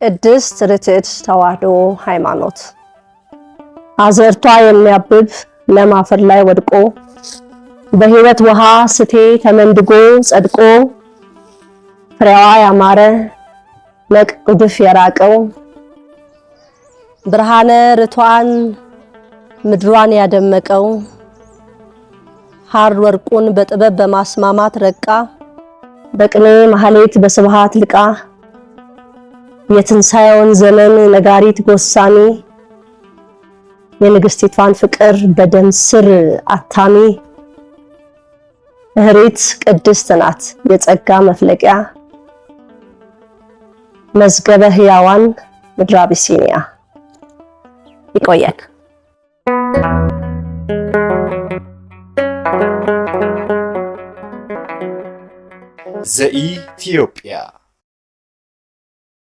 ቅድስት ርትዕት ተዋሕዶ ሃይማኖት አዘርቷ የሚያብብ ለም አፈር ላይ ወድቆ በሕይወት ውሃ ስቴ ተመንድጎ ጸድቆ ፍሬዋ ያማረ ነቅ ጉድፍ የራቀው ብርሃነ ርቷን ምድሯን ያደመቀው ሐር ወርቁን በጥበብ በማስማማት ረቃ በቅኔ ማህሌት በስብሃት ልቃ የትንሣኤውን ዘመን ነጋሪት ጎሳሚ የንግስቲቷን ፍቅር በደም ስር አታሚ እህሪት ቅድስት ናት የጸጋ መፍለቂያ መዝገበ ሕያዋን ምድረ አቢሲኒያ። ይቆየን። ዘኢትዮጵያ